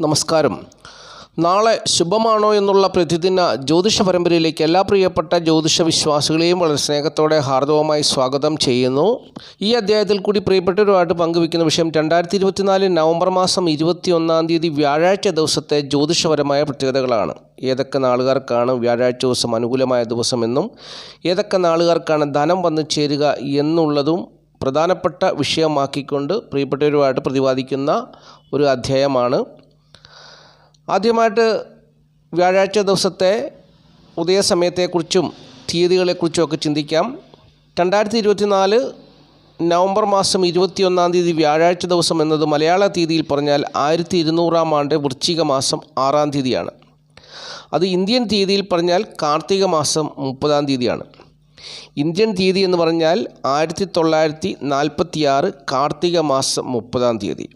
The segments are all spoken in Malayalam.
നമസ്കാരം. നാളെ ശുഭമാണോ എന്നുള്ള പ്രതിദിന ജ്യോതിഷ പരമ്പരയിലേക്ക് എല്ലാ പ്രിയപ്പെട്ട ജ്യോതിഷ വിശ്വാസികളെയും വളരെ സ്നേഹത്തോടെ ഹാർദവമായി സ്വാഗതം ചെയ്യുന്നു. ഈ അധ്യായത്തിൽ കൂടി പ്രിയപ്പെട്ടവരുമായിട്ട് പങ്കുവയ്ക്കുന്ന വിഷയം 2024 നവംബർ മാസം 21 തീയതി വ്യാഴാഴ്ച ദിവസത്തെ ജ്യോതിഷപരമായ പ്രത്യേകതകളാണ്. ഏതൊക്കെ നാളുകാർക്കാണ് വ്യാഴാഴ്ച ദിവസം അനുകൂലമായ ദിവസമെന്നും ഏതൊക്കെ നാളുകാർക്കാണ് ധനം വന്നു ചേരുക എന്നുള്ളതും പ്രധാനപ്പെട്ട വിഷയമാക്കിക്കൊണ്ട് പ്രിയപ്പെട്ടവരുമായിട്ട് പ്രതിപാദിക്കുന്ന ഒരു അധ്യായമാണ്. ആദ്യമായിട്ട് വ്യാഴാഴ്ച ദിവസത്തെ ഉദയസമയത്തെക്കുറിച്ചും തീയതികളെക്കുറിച്ചുമൊക്കെ ചിന്തിക്കാം. 2024 നവംബർ മാസം 21 തീയതി വ്യാഴാഴ്ച ദിവസം എന്നത് മലയാള തീയതിയിൽ പറഞ്ഞാൽ 1200 ആണ്ട് വൃശ്ചിക മാസം 6 തീയതിയാണ്. അത് ഇന്ത്യൻ തീയതിയിൽ പറഞ്ഞാൽ കാർത്തിക മാസം 30 തീയതിയാണ്. ഇന്ത്യൻ തീയതി എന്ന് പറഞ്ഞാൽ 1946 കാർത്തിക മാസം 30 തീയതി.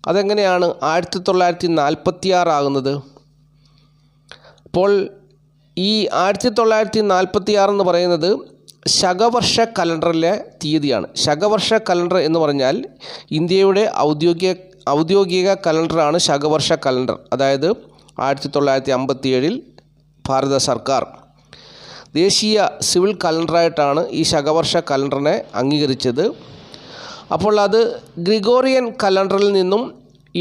അതെങ്ങനെയാണ് 1946 ആകുന്നത്? അപ്പോൾ ഈ 1946 എന്ന് പറയുന്നത് ശകവർഷ കലണ്ടറിലെ തീയതിയാണ്. ശകവർഷ കലണ്ടർ എന്ന് പറഞ്ഞാൽ ഇന്ത്യയുടെ ഔദ്യോഗിക കലണ്ടറാണ് ശകവർഷ കലണ്ടർ. അതായത് 1957 ഭാരത സർക്കാർ ദേശീയ സിവിൽ കലണ്ടറായിട്ടാണ് ഈ ശകവർഷ കലണ്ടറിനെ അംഗീകരിച്ചത്. അപ്പോൾ അത് ഗ്രിഗോറിയൻ കലണ്ടറിൽ നിന്നും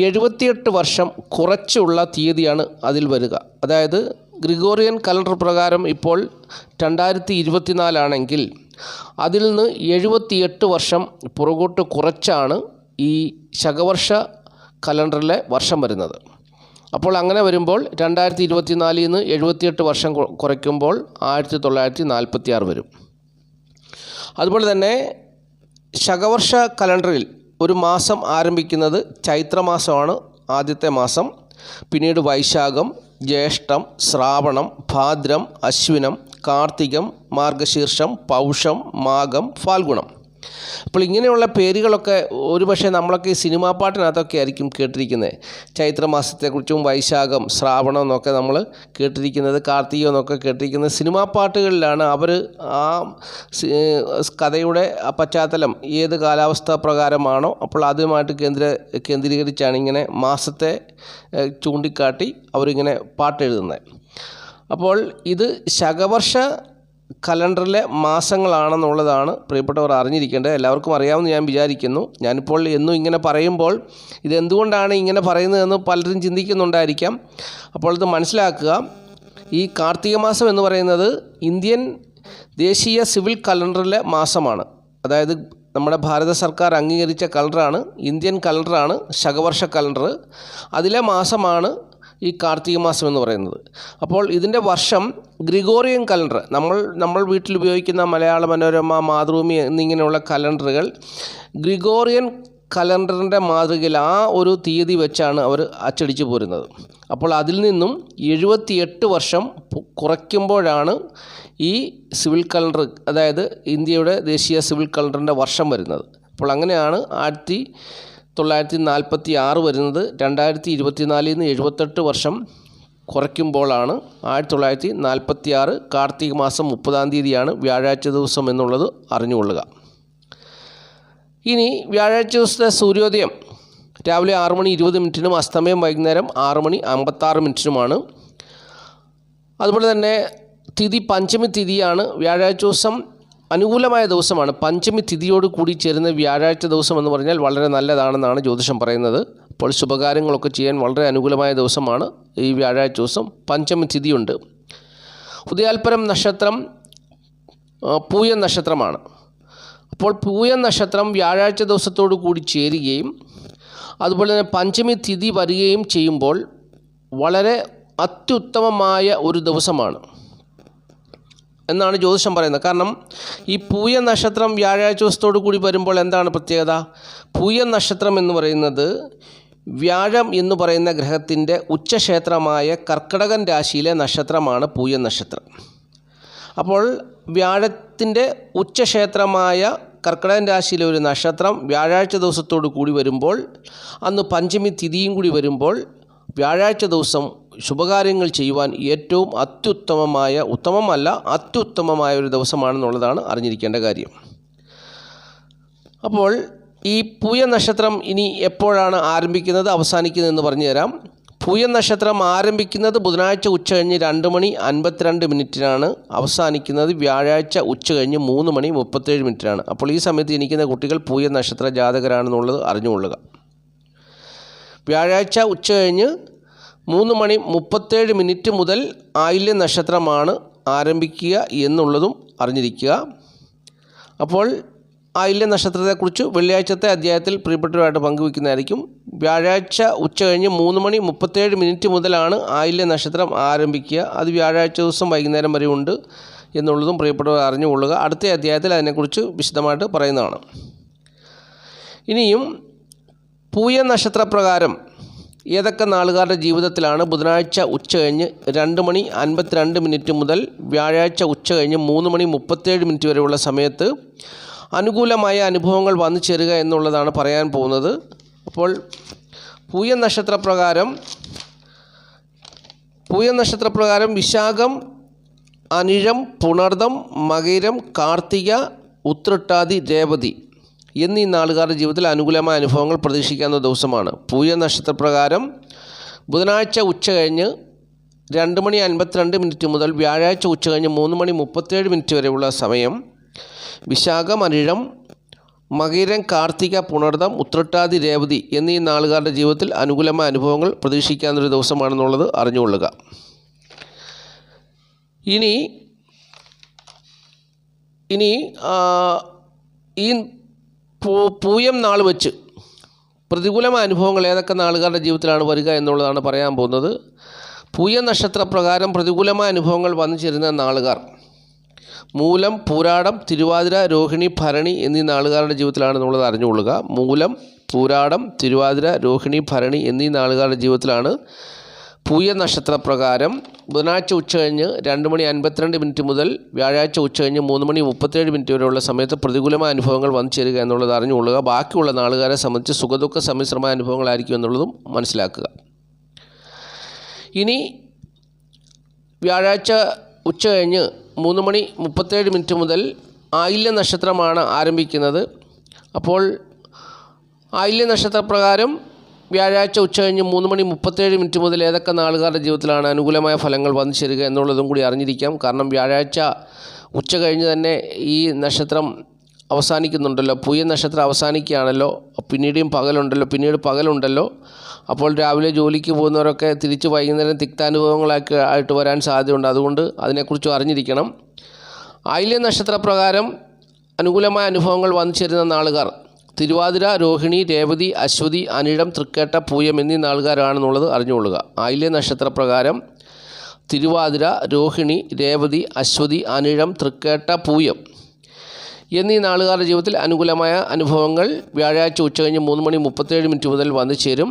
78 വർഷം കുറച്ചുള്ള തീയതിയാണ് അതിൽ വരിക. അതായത് ഗ്രിഗോറിയൻ കലണ്ടർ പ്രകാരം ഇപ്പോൾ 2024 ആണെങ്കിൽ അതിൽ നിന്ന് 78 വർഷം പുറകോട്ട് കുറച്ചാണ് ഈ ശകവർഷ കലണ്ടറിലെ വർഷം വരുന്നത്. അപ്പോൾ അങ്ങനെ വരുമ്പോൾ 2024 നിന്ന് 78 വർഷം കുറയ്ക്കുമ്പോൾ 1946 വരും. അതുപോലെ തന്നെ ശകവർഷ കലണ്ടറിൽ ഒരു മാസം ആരംഭിക്കുന്നത് ചൈത്രമാസമാണ് ആദ്യത്തെ മാസം. പിന്നീട് വൈശാഖം, ജ്യേഷ്ഠം, ശ്രാവണം, ഭാദ്രം, അശ്വിനം, കാർത്തികം, മാർഗശീർഷം, പൗഷം, മാഘം, ഫാൽഗുണം. അപ്പോൾ ഇങ്ങനെയുള്ള പേരുകളൊക്കെ ഒരുപക്ഷെ നമ്മളൊക്കെ ഈ സിനിമാ പാട്ടിനകത്തൊക്കെ ആയിരിക്കും കേട്ടിരിക്കുന്നത്. ചൈത്രമാസത്തെക്കുറിച്ചും വൈശാഖം, ശ്രാവണം എന്നൊക്കെ നമ്മൾ കേട്ടിരിക്കുന്നത്, കാർത്തികം എന്നൊക്കെ കേട്ടിരിക്കുന്നത് സിനിമാ പാട്ടുകളിലാണ്. അവർ ആ കഥയുടെ പശ്ചാത്തലം ഏത് കാലാവസ്ഥ പ്രകാരമാണോ അപ്പോൾ അതുമായിട്ട് കേന്ദ്രീകരിച്ചാണ് ഇങ്ങനെ മാസത്തെ ചൂണ്ടിക്കാട്ടി അവരിങ്ങനെ പാട്ടെഴുതുന്നത്. അപ്പോൾ ഇത് ശകവർഷ കലണ്ടറിലെ മാസങ്ങളാണെന്നുള്ളതാണ് പ്രിയപ്പെട്ടവർ അറിഞ്ഞിരിക്കേണ്ടത്. എല്ലാവർക്കും അറിയാമെന്ന് ഞാൻ വിചാരിക്കുന്നു. ഞാനിപ്പോൾ എന്നും ഇങ്ങനെ പറയുമ്പോൾ ഇതെന്തുകൊണ്ടാണ് ഇങ്ങനെ പറയുന്നതെന്ന് പലരും ചിന്തിക്കുന്നുണ്ടായിരിക്കാം. അപ്പോൾ ഇത് മനസ്സിലാക്കുക. ഈ കാർത്തിക മാസം എന്ന് പറയുന്നത് ഇന്ത്യൻ ദേശീയ സിവിൽ കലണ്ടറിലെ മാസമാണ്. അതായത് നമ്മുടെ ഭാരത സർക്കാർ അംഗീകരിച്ച കലണ്ടറാണ്, ഇന്ത്യൻ കലണ്ടറാണ് ശകവർഷ കലണ്ടർ. അതിലെ മാസമാണ് ഈ കാർത്തിക മാസം എന്ന് പറയുന്നത്. അപ്പോൾ ഇതിൻ്റെ വർഷം ഗ്രിഗോറിയൻ കലണ്ടർ, നമ്മൾ വീട്ടിൽ ഉപയോഗിക്കുന്ന മലയാള മനോരമ, മാതൃഭൂമി എന്നിങ്ങനെയുള്ള കലണ്ടറുകൾ ഗ്രിഗോറിയൻ കലണ്ടറിൻ്റെ മാതൃകയിൽ ആ ഒരു തീയതി വെച്ചാണ് അവർ അച്ചടിച്ചു പോരുന്നത്. അപ്പോൾ അതിൽ നിന്നും 78 വർഷം കുറയ്ക്കുമ്പോഴാണ് ഈ സിവിൽ കലണ്ടർ, അതായത് ഇന്ത്യയുടെ ദേശീയ സിവിൽ കലണ്ടറിൻ്റെ വർഷം വരുന്നത്. അപ്പോൾ അങ്ങനെയാണ് 1946 വരുന്നത്. 2024 നിന്ന് 78 വർഷം കുറയ്ക്കുമ്പോഴാണ് 1946 കാർത്തിക മാസം 30 തീയതിയാണ് വ്യാഴാഴ്ച ദിവസം എന്നുള്ളത് അറിഞ്ഞുകൊള്ളുക. ഇനി വ്യാഴാഴ്ച ദിവസത്തെ സൂര്യോദയം രാവിലെ 6:20 അസ്തമയം വൈകുന്നേരം 6:56 അതുപോലെ തന്നെ തിഥി പഞ്ചമി തിഥിയാണ്. വ്യാഴാഴ്ച ദിവസം അനുകൂലമായ ദിവസമാണ്. പഞ്ചമി തിഥിയോട് കൂടി ചേരുന്ന വ്യാഴാഴ്ച ദിവസം എന്ന് പറഞ്ഞാൽ വളരെ നല്ലതാണെന്നാണ് ജ്യോതിഷം പറയുന്നത്. അപ്പോൾ ശുഭകാര്യങ്ങളൊക്കെ ചെയ്യാൻ വളരെ അനുകൂലമായ ദിവസമാണ് ഈ വ്യാഴാഴ്ച ദിവസം. പഞ്ചമി തിഥിയുണ്ട്. ഉദയാൽപരം നക്ഷത്രം പൂയം നക്ഷത്രമാണ്. അപ്പോൾ പൂയം നക്ഷത്രം വ്യാഴാഴ്ച ദിവസത്തോടു കൂടി ചേരുകയും അതുപോലെ തന്നെ പഞ്ചമി തിഥി വരികയും ചെയ്യുമ്പോൾ വളരെ അത്യുത്തമമായ ഒരു ദിവസമാണ് എന്നാണ് ജ്യോതിഷം പറയുന്നത്. കാരണം ഈ പൂയ നക്ഷത്രം വ്യാഴാഴ്ച ദിവസത്തോടു കൂടി വരുമ്പോൾ എന്താണ് പ്രത്യേകത? പൂയ നക്ഷത്രം എന്ന് പറയുന്നത് വ്യാഴം എന്ന് പറയുന്ന ഗ്രഹത്തിൻ്റെ ഉച്ചക്ഷേത്രമായ കർക്കിടകൻ രാശിയിലെ നക്ഷത്രമാണ് പൂയ നക്ഷത്രം. അപ്പോൾ വ്യാഴത്തിൻ്റെ ഉച്ചക്ഷേത്രമായ കർക്കിടകൻ രാശിയിലെ ഒരു നക്ഷത്രം വ്യാഴാഴ്ച ദിവസത്തോടു കൂടി വരുമ്പോൾ, അന്ന് പഞ്ചമി തിഥിയും കൂടി വരുമ്പോൾ വ്യാഴാഴ്ച ദിവസം ശുഭകാര്യങ്ങൾ ചെയ്യുവാൻ ഏറ്റവും അത്യുത്തമമായ ഒരു ദിവസമാണെന്നുള്ളതാണ് അറിഞ്ഞിരിക്കേണ്ട കാര്യം. അപ്പോൾ ഈ പൂയ നക്ഷത്രം ഇനി എപ്പോഴാണ് ആരംഭിക്കുന്നത് അവസാനിക്കുന്നത് പറഞ്ഞു തരാം. പൂയ നക്ഷത്രം ആരംഭിക്കുന്നത് ബുധനാഴ്ച ഉച്ചകഴിഞ്ഞ് 2:52 അവസാനിക്കുന്നത് വ്യാഴാഴ്ച ഉച്ചകഴിഞ്ഞ് 3:37 അപ്പോൾ ഈ സമയത്ത് ജനിക്കുന്ന കുട്ടികൾ പൂയ നക്ഷത്ര ജാതകരാണെന്നുള്ളത് അറിഞ്ഞുകൊള്ളുക. വ്യാഴാഴ്ച ഉച്ചകഴിഞ്ഞ് 3:37 മുതൽ ആയില്യ നക്ഷത്രമാണ് ആരംഭിക്കുക എന്നുള്ളതും അറിഞ്ഞിരിക്കുക. അപ്പോൾ ആയില്യ നക്ഷത്രത്തെക്കുറിച്ച് വെള്ളിയാഴ്ചത്തെ അധ്യായത്തിൽ പ്രിയപ്പെട്ടവരായിട്ട് പങ്കുവയ്ക്കുന്നതായിരിക്കും. വ്യാഴാഴ്ച ഉച്ചകഴിഞ്ഞ് 3:37 മുതലാണ് ആയില്യ നക്ഷത്രം ആരംഭിക്കുക. അത് വ്യാഴാഴ്ച ദിവസം വൈകുന്നേരം വരെ ഉണ്ട് എന്നുള്ളതും പ്രിയപ്പെട്ടവർ അറിഞ്ഞുകൊള്ളുക. അടുത്ത അധ്യായത്തിൽ അതിനെക്കുറിച്ച് വിശദമായിട്ട് പറയുന്നതാണ്. ഇനിയും പൂയ നക്ഷത്രപ്രകാരം ഏതൊക്കെ നാളുകാരുടെ ജീവിതത്തിലാണ് ബുധനാഴ്ച ഉച്ചകഴിഞ്ഞ് 2:52 മുതൽ വ്യാഴാഴ്ച ഉച്ചകഴിഞ്ഞ് 3:37 വരെയുള്ള സമയത്ത് അനുകൂലമായ അനുഭവങ്ങൾ വന്നു ചേരുക എന്നുള്ളതാണ് പറയാൻ പോകുന്നത്. അപ്പോൾ പൂയ നക്ഷത്രപ്രകാരം വിശാഖം, അനിഴം, പുണർദം, മകയിരം, കാർത്തിക, ഉത്രട്ടാതി, രേവതി എന്നീ നാളുകാരുടെ ജീവിതത്തിൽ അനുകൂലമായ അനുഭവങ്ങൾ പ്രതീക്ഷിക്കാവുന്ന ദിവസമാണ്. പൂയ നക്ഷത്രപ്രകാരം ബുധനാഴ്ച ഉച്ചകഴിഞ്ഞ് 2:52 മുതൽ വ്യാഴാഴ്ച ഉച്ചകഴിഞ്ഞ് 3:37 വരെയുള്ള സമയം വിശാഖം, അനിഴം, മകയിരം, കാർത്തിക, പുണർദം, ഉത്രട്ടാതി, രേവതി എന്നീ നാളുകാരുടെ ജീവിതത്തിൽ അനുകൂലമായ അനുഭവങ്ങൾ പ്രതീക്ഷിക്കാവുന്നൊരു ദിവസമാണെന്നുള്ളത് അറിഞ്ഞുകൊള്ളുക. ഇനി ഈ പൂയം നാൾ വെച്ച് പ്രതികൂലമായ അനുഭവങ്ങൾ ഏതൊക്കെ നാളുകാരുടെ ജീവിതത്തിലാണ് വരിക എന്നുള്ളതാണ് പറയാൻ പോകുന്നത്. പൂയ നക്ഷത്രപ്രകാരം പ്രതികൂലമായ അനുഭവങ്ങൾ വന്നു ചേരുന്ന നാളുകാർ മൂലം, പൂരാടം, തിരുവാതിര, രോഹിണി, ഭരണി എന്നീ നാളുകാരുടെ ജീവിതത്തിലാണെന്നുള്ളത് അറിഞ്ഞുകൊള്ളുക. മൂലം, പൂരാടം, തിരുവാതിര, രോഹിണി, ഭരണി എന്നീ നാളുകാരുടെ ജീവിതത്തിലാണ് പൂയ നക്ഷത്രപ്രകാരം ബുധനാഴ്ച ഉച്ചകഴിഞ്ഞ് 2:52 മുതൽ വ്യാഴാഴ്ച ഉച്ചകഴിഞ്ഞ് 3:37 വരെയുള്ള സമയത്ത് പ്രതികൂലമായ അനുഭവങ്ങൾ വന്നു ചേരുക എന്നുള്ളത് അറിഞ്ഞുകൊള്ളുക. ബാക്കിയുള്ള നാളുകാരെ സംബന്ധിച്ച് സുഖദുഃഖ സമ്മിശ്രമായ അനുഭവങ്ങളായിരിക്കും എന്നുള്ളതും മനസ്സിലാക്കുക. ഇനി വ്യാഴാഴ്ച ഉച്ചകഴിഞ്ഞ് 3:37 മുതൽ ആയില്യ നക്ഷത്രമാണ് ആരംഭിക്കുന്നത്. അപ്പോൾ ആയില്യ നക്ഷത്രപ്രകാരം വ്യാഴാഴ്ച ഉച്ചകഴിഞ്ഞ് 3:37 മുതൽ ഏതൊക്കെ നാളുകാരുടെ ജീവിതത്തിലാണ് അനുകൂലമായ ഫലങ്ങൾ വന്നു ചേരുക എന്നുള്ളതും കൂടി അറിഞ്ഞിരിക്കാം. കാരണം വ്യാഴാഴ്ച ഉച്ച കഴിഞ്ഞ് തന്നെ ഈ നക്ഷത്രം അവസാനിക്കുന്നുണ്ടല്ലോ, പൂയ നക്ഷത്രം അവസാനിക്കുകയാണല്ലോ. പിന്നീട് പകലുണ്ടല്ലോ. അപ്പോൾ രാവിലെ ജോലിക്ക് പോകുന്നവരൊക്കെ തിരിച്ച് വൈകുന്നേരം തിക്താനുഭവങ്ങളൊക്കെ ആയിട്ട് വരാൻ സാധ്യതയുണ്ട്. അതുകൊണ്ട് അതിനെക്കുറിച്ച് അറിഞ്ഞിരിക്കണം. ആയില്യ നക്ഷത്രപ്രകാരം അനുകൂലമായ അനുഭവങ്ങൾ വന്നു ചേരുന്ന നാളുകാർ തിരുവാതിര, രോഹിണി, രേവതി, അശ്വതി, അനിഴം, തൃക്കേട്ട, പൂയം എന്നീ നാളുകാരാണെന്നുള്ളത് അറിഞ്ഞുകൊള്ളുക. ആയില്യ നക്ഷത്രപ്രകാരം തിരുവാതിര, രോഹിണി, രേവതി, അശ്വതി, അനിഴം, തൃക്കേട്ട, പൂയം എന്നീ നാളുകാരുടെ ജീവിതത്തിൽ അനുകൂലമായ അനുഭവങ്ങൾ വ്യാഴാഴ്ച ഉച്ചകഴിഞ്ഞ് 3:37 മുതൽ വന്നു ചേരും.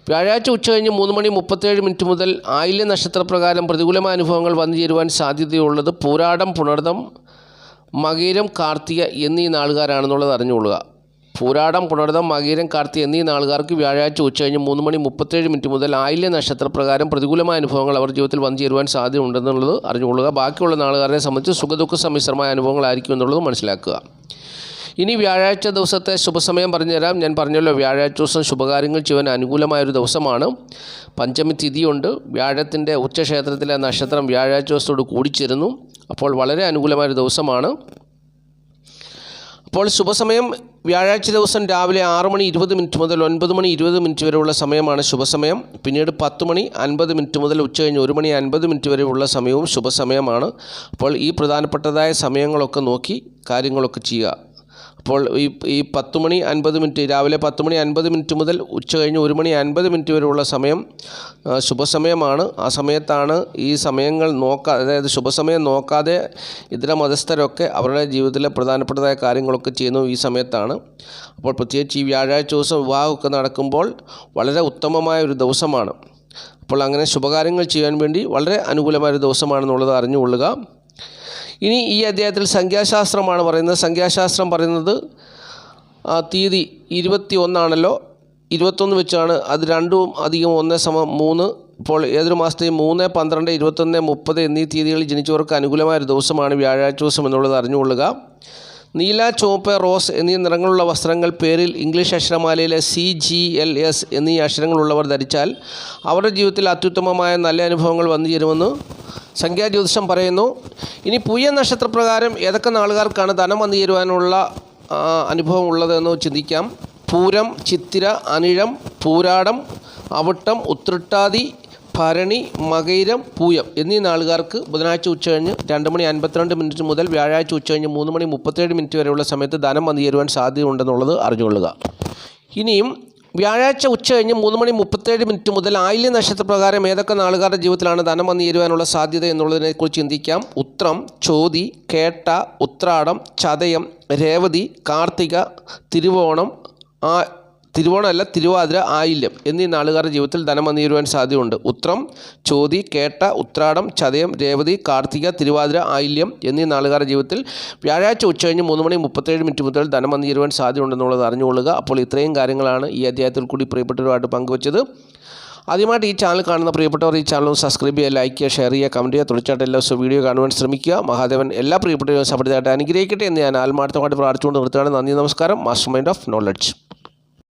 വ്യാഴാഴ്ച ഉച്ചകഴിഞ്ഞ് 3:37 മുതൽ ആയില്യ നക്ഷത്രപ്രകാരം പ്രതികൂലമായ അനുഭവങ്ങൾ വന്നു ചേരുവാൻ സാധ്യതയുള്ളത് പൂരാടം, പുണർദം, മകയിരം, കാർത്തിക എന്നീ നാളുകാരാണെന്നുള്ളത് അറിഞ്ഞുകൊള്ളുക. പൂരാടം, പുണർദം, മകയിരം, കാർത്തിക എന്നീ നാളുകാർക്ക് വ്യാഴാഴ്ച ഉച്ചകഴിഞ്ഞ് 3:37 മുതൽ ആയില്യ നക്ഷത്രപ്രകാരം പ്രതികൂലമായ അനുഭവങ്ങൾ അവർ ജീവിതത്തിൽ വന്നു ചേരുവാൻ സാധ്യതയുണ്ടെന്നുള്ളത് അറിഞ്ഞുകൊള്ളുക. ബാക്കിയുള്ള നാളുകാരെ സംബന്ധിച്ച് സുഖദുഃഖ സമ്മിശ്രമായ അനുഭവങ്ങളായിരിക്കും എന്നുള്ളത് മനസ്സിലാക്കുക. ഇനി വ്യാഴാഴ്ച ദിവസത്തെ ശുഭസമയം പറഞ്ഞുതരാം. ഞാൻ പറഞ്ഞല്ലോ, വ്യാഴാഴ്ച ദിവസം ശുഭകാര്യങ്ങൾ ചെയ്യാൻ അനുകൂലമായൊരു ദിവസമാണ്. പഞ്ചമി തിഥിയുണ്ട്. വ്യാഴത്തിൻ്റെ ഉച്ചക്ഷേത്രത്തിലെ നക്ഷത്രം വ്യാഴാഴ്ച ദിവസത്തോട് കൂടിച്ചേരുന്നു. അപ്പോൾ വളരെ അനുകൂലമായൊരു ദിവസമാണ്. അപ്പോൾ ശുഭസമയം വ്യാഴാഴ്ച ദിവസം രാവിലെ 6:20 മുതൽ 9:20 വരെയുള്ള സമയമാണ് ശുഭസമയം. പിന്നീട് 10:50 മുതൽ ഉച്ചകഴിഞ്ഞ് 1:50 വരെയുള്ള സമയവും ശുഭസമയമാണ്. അപ്പോൾ ഈ പ്രധാനപ്പെട്ടതായ സമയങ്ങളൊക്കെ നോക്കി കാര്യങ്ങളൊക്കെ ചെയ്യുക. അപ്പോൾ ഈ 10:50 രാവിലെ 10:50 മുതൽ ഉച്ചകഴിഞ്ഞ് 1:50 വരെയുള്ള സമയം ശുഭസമയമാണ്. ആ സമയത്താണ് ഈ സമയങ്ങൾ അതായത് ശുഭസമയം നോക്കാതെ ഇതര മതസ്ഥരൊക്കെ അവരുടെ ജീവിതത്തിലെ പ്രധാനപ്പെട്ടതായ കാര്യങ്ങളൊക്കെ ചെയ്യുന്നു ഈ സമയത്താണ്. അപ്പോൾ പ്രത്യേകിച്ച് ഈ വ്യാഴാഴ്ച ദിവസം വിവാഹമൊക്കെ നടക്കുമ്പോൾ വളരെ ഉത്തമമായ ഒരു ദിവസമാണ്. അപ്പോൾ അങ്ങനെ ശുഭകാര്യങ്ങൾ ചെയ്യാൻ വേണ്ടി വളരെ അനുകൂലമായൊരു ദിവസമാണെന്നുള്ളത് അറിഞ്ഞുകൊള്ളുക. ഇനി ഈ അധ്യായത്തിൽ സംഖ്യാശാസ്ത്രമാണ് പറയുന്നത്. സംഖ്യാശാസ്ത്രം പറയുന്നത് തീയതി 21 21 വെച്ചാണ്. അത് 2 + 1 = 3. ഇപ്പോൾ ഏതൊരു മാസത്തെയും 3, 12, 21, 30 എന്നീ തീയതികളിൽ ജനിച്ചവർക്ക് അനുകൂലമായൊരു ദിവസമാണ് വ്യാഴാഴ്ച ദിവസം എന്നുള്ളത് അറിഞ്ഞുകൊള്ളുക. നീല, ചുവപ്പ്, റോസ് എന്നീ നിറങ്ങളുള്ള വസ്ത്രങ്ങൾ പേരിൽ ഇംഗ്ലീഷ് അക്ഷരമാലയിലെ CGLS എന്നീ അക്ഷരങ്ങളുള്ളവർ ധരിച്ചാൽ അവരുടെ ജീവിതത്തിൽ അത്യുത്തമമായ നല്ല അനുഭവങ്ങൾ വന്നു ചേരുമെന്ന് സംഖ്യാജ്യോതിഷം പറയുന്നു. ഇനി പൂയ നക്ഷത്രപ്രകാരം ഏതൊക്കെ നാളുകാർക്കാണ് ധനം വന്നു ചേരുവാനുള്ള അനുഭവം ഉള്ളതെന്ന് ചിന്തിക്കാം. പൂരം, ചിത്തിര, അനിഴം, പൂരാടം, അവിട്ടം, ഉത്രട്ടാതി, ഭരണി, മകയിരം, പൂയം എന്നീ നാളുകാർക്ക് ബുധനാഴ്ച ഉച്ചകഴിഞ്ഞ് 2:52 മുതൽ വ്യാഴാഴ്ച ഉച്ചകഴിഞ്ഞ് 3:37 വരെയുള്ള സമയത്ത് ധനം വന്നു ചേരുവാൻ സാധ്യതയുണ്ടെന്നുള്ളത് അറിഞ്ഞുകൊള്ളുക. ഇനിയും വ്യാഴാഴ്ച ഉച്ചകഴിഞ്ഞ് 3:37 മുതൽ ആയില്യ നക്ഷത്രപ്രകാരം ഏതൊക്കെ നാളുകാരുടെ ജീവിതത്തിലാണ് ധനം വന്നു ചേരുവാനുള്ള സാധ്യത എന്നുള്ളതിനെക്കുറിച്ച് ചിന്തിക്കാം. ഉത്രം, ചോതി, കേട്ട, ഉത്രാടം, ചതയം, രേവതി, കാർത്തിക, തിരുവാതിര, ആയില്യം എന്നീ നാളുകാരുടെ ജീവിതത്തിൽ ധനം വന്നു ചേരുവാൻ സാധ്യതയുണ്ട്. ഉത്രം, ചോതി, കേട്ട, ഉത്രാടം, ചതയം, രേവതി, കാർത്തിക, തിരുവാതിര, ആയില്യം എന്നീ നാളുകാരുടെ ജീവിതത്തിൽ വ്യാഴാഴ്ച ഉച്ചകഴിഞ്ഞ് 3:37 മുതൽ ധനം വന്നു ചേരുവാൻ സാധ്യതയുണ്ടെന്നുള്ളത് അറിഞ്ഞുകൊള്ളുക. അപ്പോൾ ഇത്രയും കാര്യങ്ങളാണ് ഈ അധ്യായത്തിൽ കൂടി പ്രിയപ്പെട്ടവരുമായിട്ട് പങ്കുവച്ചത്. ആദ്യമായിട്ട് ഈ ചാനൽ കാണുന്ന പ്രിയപ്പെട്ടവർ ഈ ചാനൽ സബ്സ്ക്രൈബ് ചെയ്യുക, ലൈക്ക് ചെയ്യുക, ഷെയർ ചെയ്യുക, കമൻറ്റ് ചെയ്യുക. തീർച്ചയായിട്ടും എല്ലാ ദിവസവും വീഡിയോ കാണുവാൻ ശ്രമിക്കുക. മഹാദേവൻ എല്ലാ പ്രിയപ്പെട്ടവരും സമൃദ്ധിയായിട്ട് അനുഗ്രഹിക്കട്ടെ എന്ന് ഞാൻ ആത്മാർത്ഥമായിട്ട് പ്രാർത്ഥിച്ചുകൊണ്ട് നിർത്തുകയാണ്. നന്ദി, നമസ്കാരം. Master mind of knowledge.